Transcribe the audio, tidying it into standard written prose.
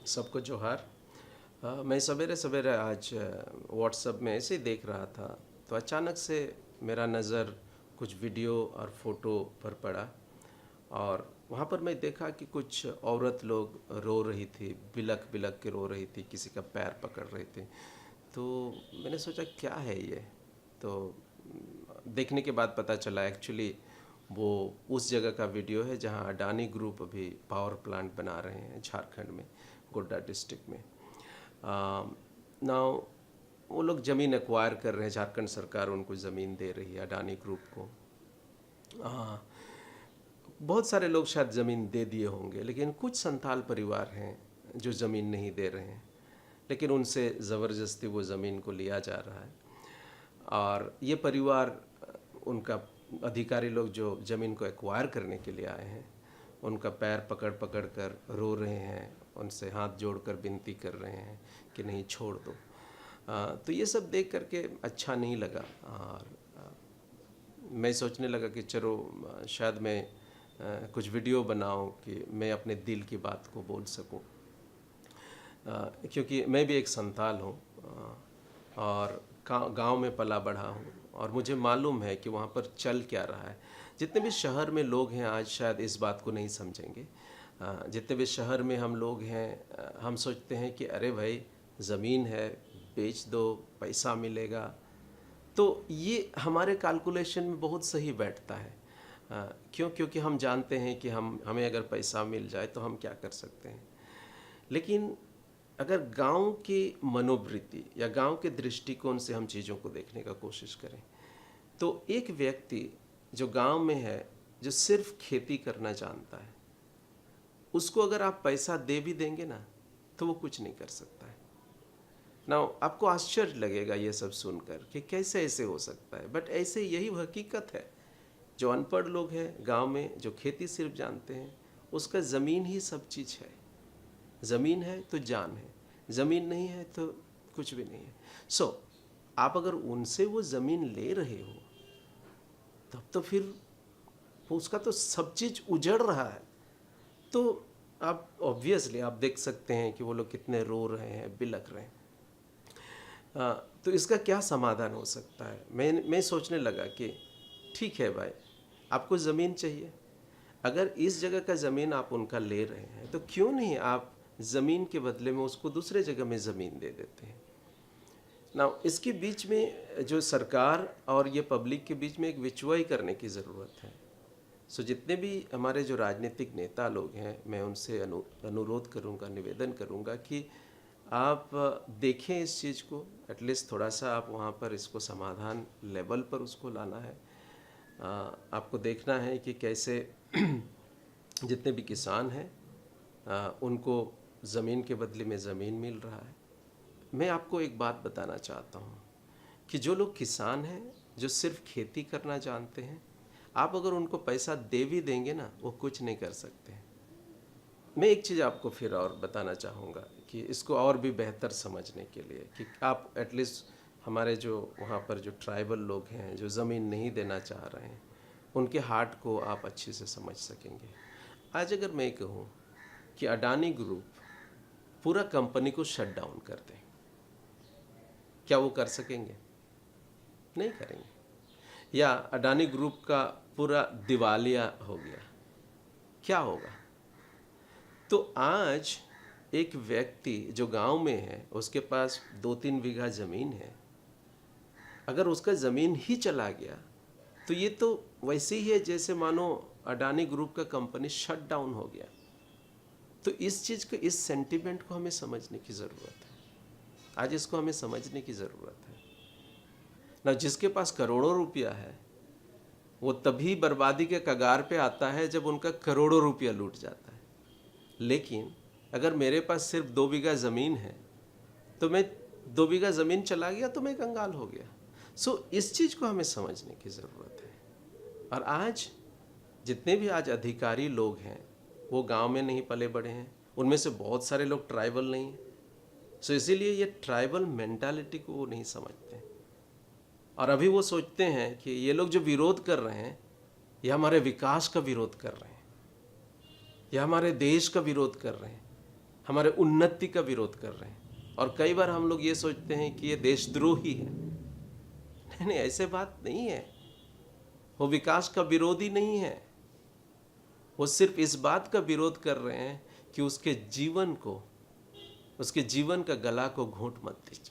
सबको जोहार। मैं सवेरे सवेरे आज व्हाट्सएप में ऐसे ही देख रहा था, तो अचानक से मेरा नज़र कुछ वीडियो और फोटो पर पड़ा। और वहाँ पर मैं देखा कि कुछ औरत लोग रो रही थी, बिलख बिलख के रो रही थी, किसी का पैर पकड़ रही थी। तो मैंने सोचा क्या है ये। तो देखने के बाद पता चला एक्चुअली वो उस जगह का वीडियो है जहाँ अडानी ग्रुप अभी पावर प्लांट बना रहे हैं झारखंड में, गोड्डा डिस्ट्रिक्ट में। नाउ वो लोग ज़मीन एक्वायर कर रहे हैं, झारखंड सरकार उनको ज़मीन दे रही है अडानी ग्रुप को। बहुत सारे लोग शायद ज़मीन दे दिए होंगे, लेकिन कुछ संथाल परिवार हैं जो ज़मीन नहीं दे रहे हैं, लेकिन उनसे ज़बरदस्ती वो ज़मीन को लिया जा रहा है। और ये परिवार, उनका अधिकारी लोग जो ज़मीन को एक्वायर करने के लिए आए हैं, उनका पैर पकड़ पकड़ कर रो रहे हैं, उनसे हाथ जोड़कर विनती कर रहे हैं कि नहीं छोड़ दो। तो ये सब देख करके अच्छा नहीं लगा। और मैं सोचने लगा कि चलो शायद मैं कुछ वीडियो बनाऊं कि मैं अपने दिल की बात को बोल सकूं। क्योंकि मैं भी एक संताल हूं और गांव में पला बढ़ा हूं, और मुझे मालूम है कि वहां पर चल क्या रहा है। जितने भी शहर में लोग हैं आज शायद इस बात को नहीं समझेंगे। जितने भी शहर में हम लोग हैं, हम सोचते हैं कि अरे भाई ज़मीन है, बेच दो, पैसा मिलेगा। तो ये हमारे कैलकुलेशन में बहुत सही बैठता है। क्यों? क्योंकि हम जानते हैं कि हमें अगर पैसा मिल जाए तो हम क्या कर सकते हैं। लेकिन अगर गांव की मनोवृत्ति या गांव के दृष्टिकोण से हम चीज़ों को देखने का कोशिश करें, तो एक व्यक्ति जो गांव में है, जो सिर्फ खेती करना जानता है, उसको अगर आप पैसा दे भी देंगे ना, तो वो कुछ नहीं कर सकता है ना। आपको आश्चर्य लगेगा ये सब सुनकर कि कैसे ऐसे हो सकता है, बट ऐसे यही हकीकत है। जो अनपढ़ लोग हैं गांव में, जो खेती सिर्फ जानते हैं, उसका ज़मीन ही सब चीज़ है। ज़मीन है तो जान है, ज़मीन नहीं है तो कुछ भी नहीं है। आप अगर उनसे वो ज़मीन ले रहे हो, तब तो फिर उसका तो सब चीज़ उजड़ रहा है। तो आप ऑब्वियसली आप देख सकते हैं कि वो लोग कितने रो रहे हैं, बिलख रहे हैं। तो इसका क्या समाधान हो सकता है? मैं सोचने लगा कि ठीक है भाई, आपको ज़मीन चाहिए, अगर इस जगह का ज़मीन आप उनका ले रहे हैं, तो क्यों नहीं आप ज़मीन के बदले में उसको दूसरे जगह में ज़मीन दे देते हैं ना। इसके बीच में जो सरकार और ये पब्लिक के बीच में एक विचवाई करने की ज़रूरत है। जितने भी हमारे जो राजनीतिक नेता लोग हैं, मैं उनसे अनुरोध करूंगा, निवेदन करूंगा कि आप देखें इस चीज़ को, एटलीस्ट थोड़ा सा आप वहाँ पर इसको समाधान लेवल पर उसको लाना है। आपको देखना है कि कैसे जितने भी किसान हैं उनको ज़मीन के बदले में ज़मीन मिल रहा है। मैं आपको एक बात बताना चाहता हूँ कि जो लोग किसान हैं, जो सिर्फ खेती करना जानते हैं, आप अगर उनको पैसा दे भी देंगे ना, वो कुछ नहीं कर सकते। मैं एक चीज़ आपको फिर और बताना चाहूँगा कि इसको और भी बेहतर समझने के लिए, कि आप एटलीस्ट हमारे जो वहाँ पर जो ट्राइबल लोग हैं, जो ज़मीन नहीं देना चाह रहे हैं, उनके हार्ट को आप अच्छे से समझ सकेंगे। आज अगर मैं कहूँ कि अडानी ग्रुप पूरा कंपनी को शट डाउन कर दे, क्या वो कर सकेंगे? नहीं करेंगे। या अडानी ग्रुप का पूरा दिवालिया हो गया, क्या होगा? तो आज एक व्यक्ति जो गांव में है, उसके पास 2-3 बीघा ज़मीन है, अगर उसका ज़मीन ही चला गया, तो ये तो वैसे ही है जैसे मानो अडानी ग्रुप का कंपनी शट डाउन हो गया। तो इस चीज़ को, इस सेंटिमेंट को हमें समझने की ज़रूरत है। आज इसको हमें समझने की ज़रूरत है ना। जिसके पास करोड़ों रुपया है, वो तभी बर्बादी के कगार पे आता है जब उनका करोड़ों रुपया लूट जाता है। लेकिन अगर मेरे पास सिर्फ 2 बीघा ज़मीन है, तो मैं 2 बीघा ज़मीन चला गया तो मैं कंगाल हो गया। इस चीज़ को हमें समझने की ज़रूरत है। और आज जितने भी आज अधिकारी लोग हैं, वो गांव में नहीं पले बड़े हैं, उनमें से बहुत सारे लोग ट्राइबल नहीं हैं। इसीलिए ये ट्राइबल मेंटालिटी को वो नहीं समझते, और अभी वो सोचते हैं कि ये लोग जो विरोध कर रहे हैं, ये हमारे विकास का विरोध कर रहे हैं, ये हमारे देश का विरोध कर रहे हैं। हमारे उन्नति का विरोध कर रहे हैं। और कई बार हम लोग ये सोचते हैं कि ये देशद्रोही है। नहीं नहीं, ऐसे बात नहीं है। वो विकास का विरोधी नहीं है, वो सिर्फ इस बात का विरोध कर रहे हैं कि उसके जीवन का गला को घोंट मत दीजिए।